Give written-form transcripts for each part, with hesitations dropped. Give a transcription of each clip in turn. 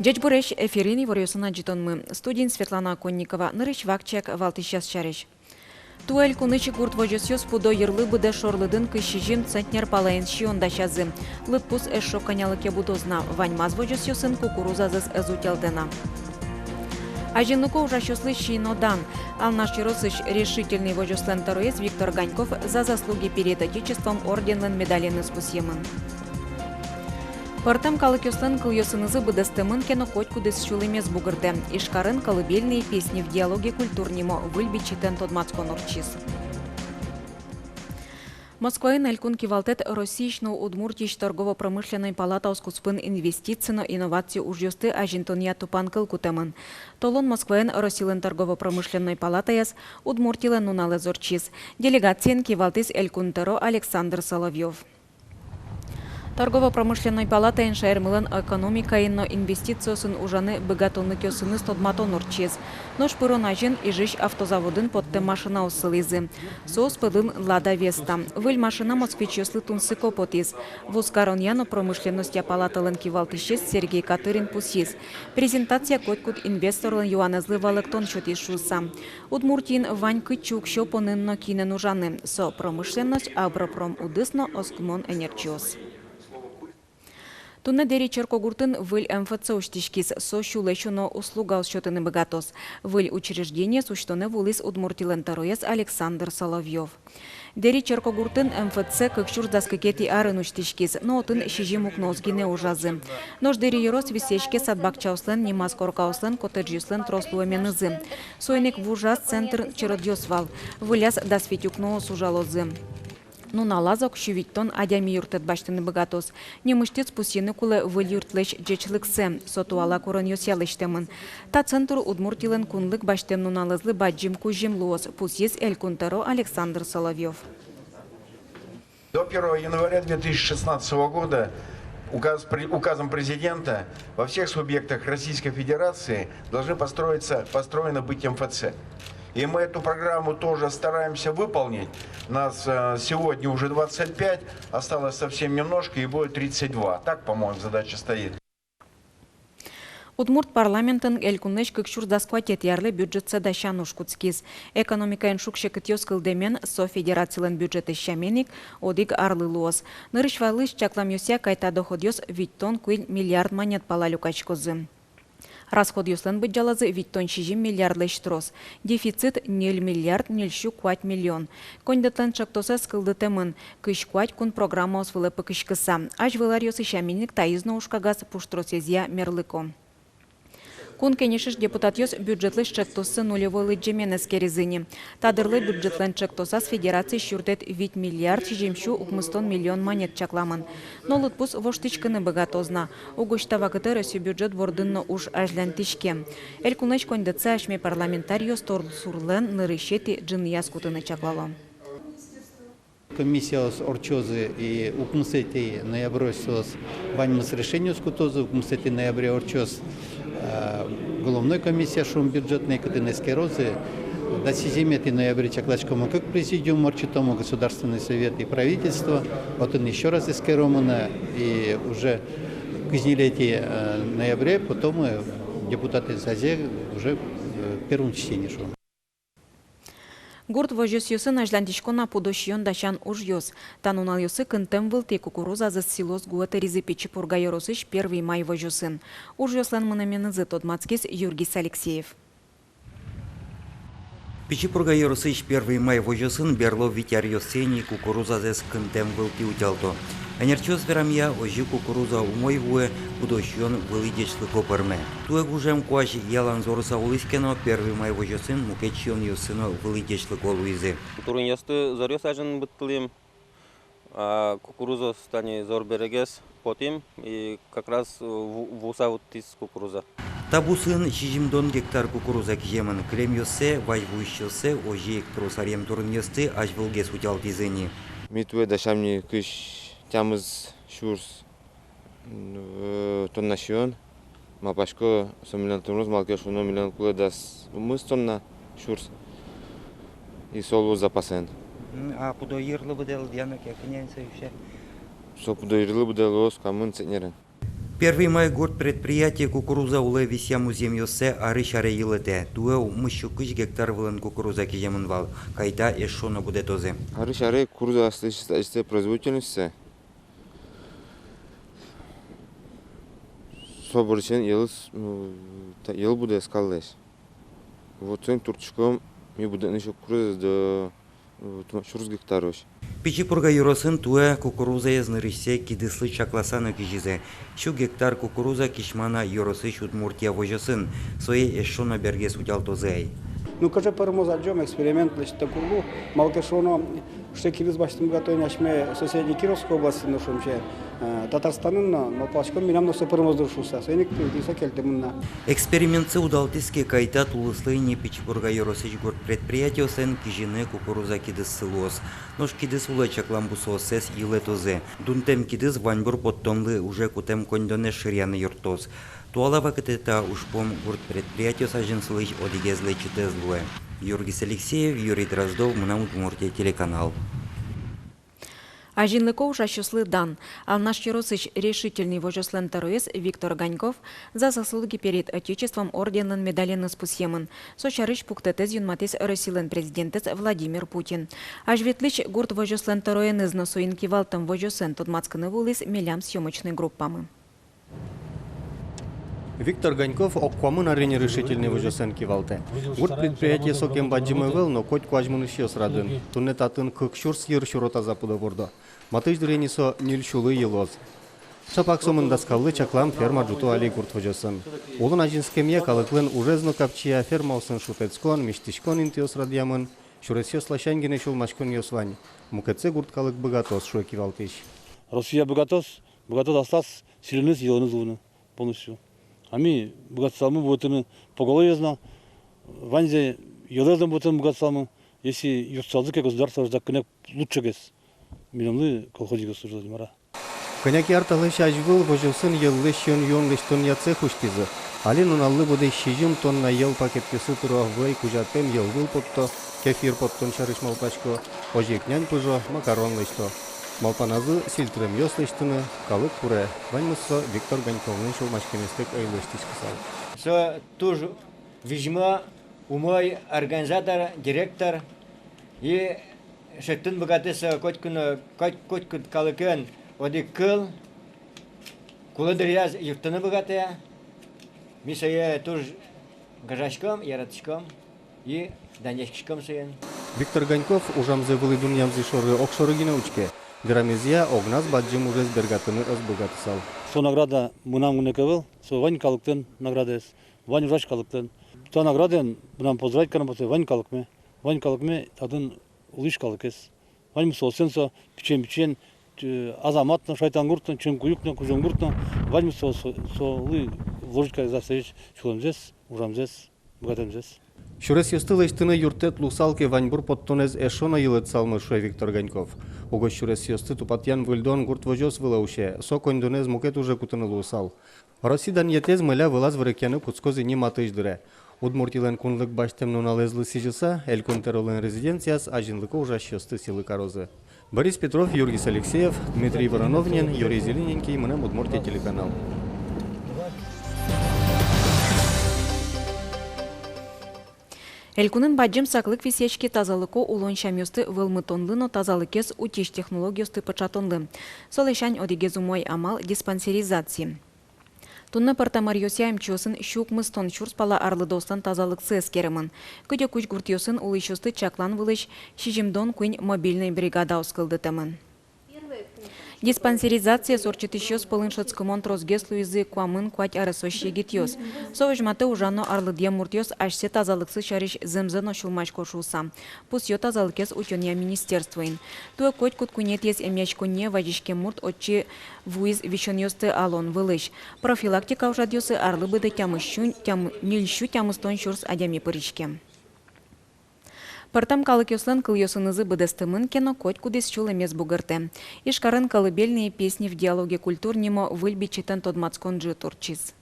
Джечбуреш эфирини ворьосына житонмы. Студин Светлана Конникова, нырыш вакчак валтыщас чареш. Туэль кунычы гурт вожосёс пудо йырлы быде шорлыдын кышижим центнер палайын шионда шазы. Лытпус эшо канялыке будозна. Ваньмаз вожосёсын кукурузазыз эзутелдена. Ажинлуко ужащослы шинодан. Алнашчиросыш решительный вожослен тароец Виктор Ганьков за заслуги перед Отечеством орденлен медален спусемын. Портам калыкёслен кыльёсынызы быдыстымын кено котку дыс шулымес бугырды. Ишкарын колыбельные песни в диалоге культурнимо выльби читен тодмацкон орчис. Москваин элькун кивалтет Российшну Удмуртич торгово-промышленной палата оскуспын инвестицийно инновации ужьёсты ажинтония тупан кылкутемын. Толон Москваин Россилен торгово-промышленной палатаяс Удмуртилен нунале зорчис. Делегациен кивалтис элькунтеро Александр Соловьев. Торгово-промышленной палатайын шайырмылын экономикайынно инвестициясын ужаны быгатонны кёсыны стодматон урчез. Нож пырон ажин ижиш автозаводын подте машина усылизы. Соус пылын Лада Веста. Выль машина москвичёслы тунсы копотиз. Вускарон яно промышленностя палаталын кивалтышез Сергей Катырин пусиз. Презентация коткут инвесторлын юанезлы валыктон чотиш шуса. Удмуртин вань кычук шопонынно кинен ужаны. Со промышленность Агропром удысно оскмон энерчиос. Тунна дери черкогуртын выль МФЦ уштишкис со шулешуно услуга усчетыны богатос. Выль учреждение сущтоны вулис Удмуртилен тароес Александр Соловьев. Дери черкогуртын МФЦ кыкшур заскакети арын уштишкис, но отын шижим укнозгине ужазы. Нож дери ерос висешке садбакчауслен, немас коркауслен, коттеджюслен трослуэменызы. Сойник в ужас центр черодьосвал. Выляс дасвитюкно сужалозы. Ну налазок шувиттон адями юртет баштыны богатос. Немыштец пусины куле выль юртлеш джечлыксе, сотуала курон ёсялыштемын. Та центр Удмуртилен кунлык баштем нуналызлы баджим кужим луос, пусис элькунтеро Александр Соловьев. До 1 января 2016 года указом президента во всех субъектах Российской Федерации должны построено быть МФЦ. И мы эту программу тоже стараемся выполнить. Нас сегодня уже 25, осталось совсем немножко и будет 32. Так, по-моему, задача стоит. Удмурт парламентын элькуннеш кыкшур заскватет ярлы бюджетсе дащан ушкутскиз. Экономикайын шукше кытьёс кылдемен со федерациялен бюджеты щаменик одик арлы луос. Нырыш валыш чакламёся кайта доходьёс виттон куил миллиард монет палалюкачкозы. Расход юслен быть жалазы виттон 6 миллиардлеш трос. Дефицит 0 миллиард 0,4 миллион. Кондетлен чактоса скылды темын. Кыш куать кун программа освылы пыкышкыса. Аж выларьёс ищаминник таизно ушкагас пуштросезия мерлыко. Кун кенешиш депутатьёс бюджетлы чектосы нулевой лыджемен эскеризыни. Тадырлы бюджетлен чектосас федерации шурдет 8 миллиард жемшу укмыстон миллион монет чакламын. Но лытпус воштычкыны богатозна. Угощта вакыты Россия бюджет вордынно уж ажлянтишке. Эль кунэч кондеце ашме парламентариос торсурлен нырышети джин яскутыны чаклало. Комиссия орчозы и укмусети ноябросос ваньмас решение скутозы укмусети ноябре орчоз головной комиссия шум бюджетной катынеские розы до 7 ноября чаклачкому как президиум орчитому государственный совет и правительство вот он еще раз эскеромана и уже к изнелетии ноября потом депутаты ЗАЗЕ уже в первом чтении шел. Гурт вожёс ёсын ажлантишкона подошьён дащан уж ёс. Танунал ёсы кынтем вылты кукуруза за силос гуэты ризипечи пурга ёросыш 1 май вожёсын. Уж ёслен мынаменызы тодмацкис Юргис Алексеев. Печипурга Yorosыч 1 май вожосын берлов витяр йосени кукуруза зес кынтем вылти утялто. Энерчос верамья ожи кукуруза умой гуэ удощен вылидечлы копырме. Туэ гужем куаш ялан зоруса улыскено 1 май вожосын мукечион йосыно вылидечлы колуизы. Турын ясты зорёс ажын быттылым, а кукуруза стане зор берегес потим и как раз в усавутис кукуруза. Табусын 60 гектар кукуруза кижемын клем йосе, вайвуищосе, ожи тросарем турын йосты аж вылгес утялтизыни. Митуэ дашамни кыш тямыз шурс тоннашион, мапашко 100 миллион тоннуз малкеш 1 миллион кулы дас мыс тонна шурс и солу запасен. А пудо йырлы быдел янок якынянса юше? Со пудо йырлы быдел ос камын цетнерен. Первый май год предприятие кукуруза улы вися музеем йосе ары шаре йылыте. Туэ умыщу 3 гектар вылын кукуруза кижемынвал. Кайта эшона буде тозе. Ары шары кукуруза исте производительности. Соборчен ел буде скаллес. Вот цен турчком ми буде нешо кукуруза до 4 гектаров. Пичипурга юросын туэ кукуруза язнырысе кидыслы чакласаны кижизе. 1 гектар кукуруза кишмана юросы Удмуртия вожосын. Своей эшона бергес удял тозей. Ну, каже перемозаджом експеримент лише таку, малке що воно ще кіліз бачимо готові нашими сусідні Кіровської області, ну що ще Татарстанın но пачком минам но супермоздуршуса. Сеник тиса келтемна. Экспериментцы удалтыске кайта тулыслыйне Пичипурга юросыч год предприятие сен кижине кукуруза кидыс сылос. Нож кидыс ула чакламбусо сес иле тозе. Дунтем кидыс ваньбур подтомлы уже кутем кондоне ширяны юртоз. Туала вакытета ушпом год предприятие саженсылыч одигезле читезлуэ. Юргис Алексеев, Юрий Дроздов, Удмуртия телеканал. Ажинлыков жащуслы дан. Ал наш юросыч решительный вожослен таруэс Виктор Ганьков за заслуги перед Отечеством орденын медален спусемын. Сочарыч пуктетез юнматес Россиялен президентес Владимир Путин. Ажветлыч гурт вожослен таруэн из носуинки валтам вожосен тодмацканы вулыс мелям съемочной группамы. Виктор Ганьков оккуамын арене решительный вожосен кивалте. Гурт предприятие сокем баджимывел, но коть куажмын ищес радын. Тунне татын кыкшур сьер шурота запуда вордо. Матыш дыренисо нильшулы елоз. Шапак сомын даскаллы чаклам ферма джуту али гурт вожосын. Улын ажинскемье калыклын ужезно капчия ферма усын шутецкон, мештишкон интиос радиамын, шуресье слащангене шулмашкон йосвань. Мукеце гурт калык богатос шуе кивалтыш. Россия богатос осталась сильны сделаны зоны полностью. А мы богатством будем по голове знал. Ванзе елезом будем богатством, если юртсалзыке государство закинет лучше гес. Миномны колхози государство мара. Коняки арталы шажвыл вожосын еллыщен йонлыштон яце хуштизы. Алин уналлы буде шижим тонна ел пакеткесі тұрағвай кужатем елвыл потто, кефир поттон шарыш малпачко, ожекнян пыжо макарон лышто. Малпаназы силтрем йослыштыны, калык пуре, ваньмыссо Виктор Ганьковның шулмашкенестек айлыштис кысал. Со туж вижма умой организатор, директор и шеттин богатыса котькут калыкен оди кыл, куладыр яз юртыны богатая, мисая туж гажашком, яратышком и данешкишком сайын. Виктор Ганьков ужамзы вылыдун ямзы шоры окшорыгина учке. Верамезия огназ баджим уже сбергатыны разбогатысал. Со награда мынам гунекевел, со Вань калыктен наградес, Вань врач калыктен. Та награден мынам поздравить канапоте Вань калыкме тадын улыш калыкес. Вань мусолсен пичен азаматно шайтан гуртно, чем куюкно, кужон гуртно. Вань мусолы ложка засеч чуламзес, ужамзес, богатемзес. Шурес йостылыштыны юртет лусалке ваньбур подтонез эшона йылыт салмыше Виктор Ганьков. Ого шурес йосты тупатьян выльдон гурт вожос вылауше, со кондонез мукет уже кутыны лусал. Россиядан етез мыля вылаз вырыкяны пуцкозы не матыждыре. Удмуртилен кунлык баштем нуналезлы сижыса, элькунтеролен резиденцияс ажинлыко ужаш йосты силы корозы. Борис Петров, Юргис Алексеев, Дмитрий Вороновнин, Юрий Зелененький, Мынам Удмуртия телеканал. Элькунын баджим саклык висечки тазалыко улон шамёсты вылмытонлыно тазалыкес утиш технологиосты пачатонлы. Солешань одигезумой амал диспансеризации. Тунна партамар йосяем чосын щук мыстон чурспала арлыдостан тазалык сескеремын. Кыдя куч гуртьосын улышосты чаклан вылыш шижимдон куень мобильный бригада оскылдытымын. Диспансеризация сорчит еще с полыншецкомон трозгеслу язык куамын куать арасощи гитьос. Совежматы ужано арлыдья муртьос ашсе тазалыксы шариш земзено шулмач кошуса. Пусть ё тазалыкес утёния министерствоин. Туэ коть куткунет ес эмячконе вадишке мурт отчи вуиз вещоньосты алон вылыш. Профилактика ужадьосы арлыбыды мильщу тямыстон шурс адями пыричке. Партам калыкёслан кыльёсынызы быдестымын кено коть кудес чулемес бугырте. Ишкарын колыбельные песни в диалоге культурнимо выльби читан тодмацкон джи турчиз.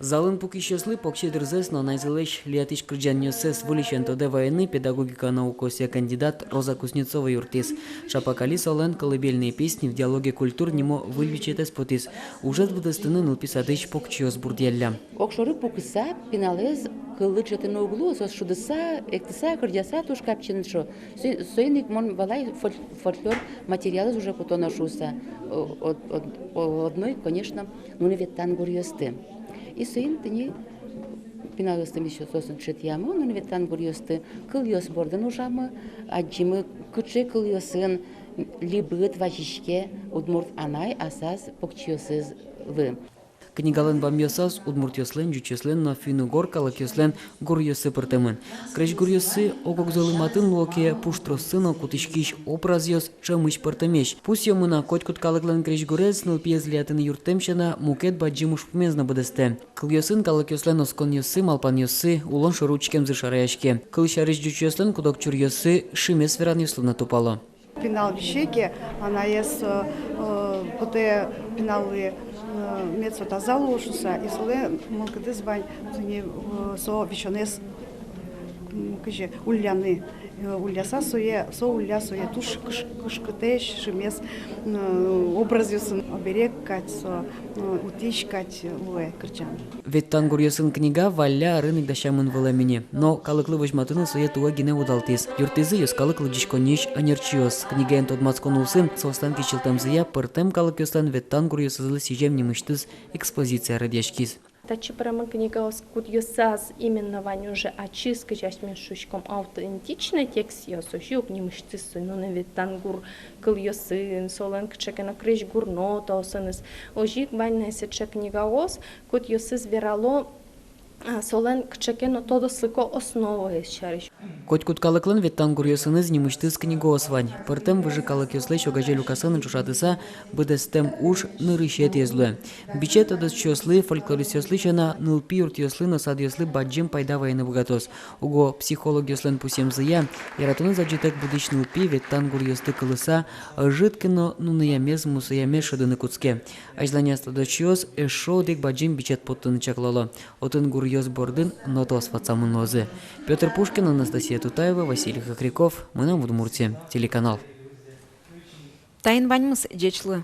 Залын пуки щосли покщедрзес, но найзелещ лиатич крджаньосес вылечен тоде военный педагогика наукосе кандидат Роза Кузнецова юртис. Шапакали солен колыбельные песни в диалоге культур немо вылечетес потис. Уже двудестыны нылписадыч покчиос бурдьялля. Окшоры пукиса пиналез кылычатын углу, сос шудыса, эктиса, кырдяса туш капчиншо. Сойник мон валай фольклор материалы уже кутона шуса. Одной, конечно, ну не веттан гурьёсты. И сойн тыни пиналыстым еще сосын читьямы, ну не веттан гурьёсты. Кыльёс бордан ужамы, аджимы кычы кыльёсын либыт вачишке удмурт анай асас покчиосыз вы. Книгален бамьосас удмуртьослен, жучеслен, но финугор калакьослен гурьосы пыртемын. Креш гурьосы огогзолыматын локе пуштросыно кутышкиш образьос чамыш пыртемеш. Пусть йомына котькут калыклен креш гурез, но пьезлиатын юртемшена мукет баджимуш пмезна бадесте. Кыльосын калакьослен осконьосы, малпаньосы, улон шоручкем зашараяшке. Кыльшариш жучеслен кудокчурьосы шимес вераньослена тупало. Пенал вещеки, она есть куте пеналы мецота заложуса, и соле молкадес бань, не со вещонес, каже ульяны, ульяса соя, со улья соя туш кышкатеш, шимес образюсын оберег кать, со утичкать луэ крчан. Ведь тангурьосын книга валя рынок дащамын велемени, но калыклы вожматыны соя туа гине удалтис. Юртизы ёс калыклы дишкониш анерчиос. Книгаен тот мацконулсын, состанки чилтамзыя пыртем калыкёстан ведь тангурьосызлы сижем немыштыз экспозиция радяшкиз. Тачи прямо книга скудьосаз именно вань уже очистка часть меньшучком аутентичный текст я сожжёг не мышцы но не ведь тангур кыльосын солен кчекена крыш гурно то сыныс ожик вань несе чек книга ос кудьосыз верало солен кчекено todo слыко основа ещариш. Котькут калыклын ведь тангурьосыныз немыштыз книга освань. Пыртем выжи калыкёслы шогажелю касынын чушатыса быдестем уж нырышет езлы. Бичет одос чёслы фольклористёслы чана нылпи юртёслы насадёслы баджим пайда военный богатос. Уго психологёслен пусемзыя, яратыны заджитек будыч нылпи ведь тангурьёсты кылыса жыткино нуныямез мусыямез шыдыны куцке. Ажланяста дочёс эшо дек баджим бичет поттыны чаклало. Отын гурьёс бордын нотос вацамын лозы. Петр Пушкин, Анастасия Тутаева, Василий Хохряков. Мы на Удмуртия. Телеканал. Тайын баньмыз, джечлы.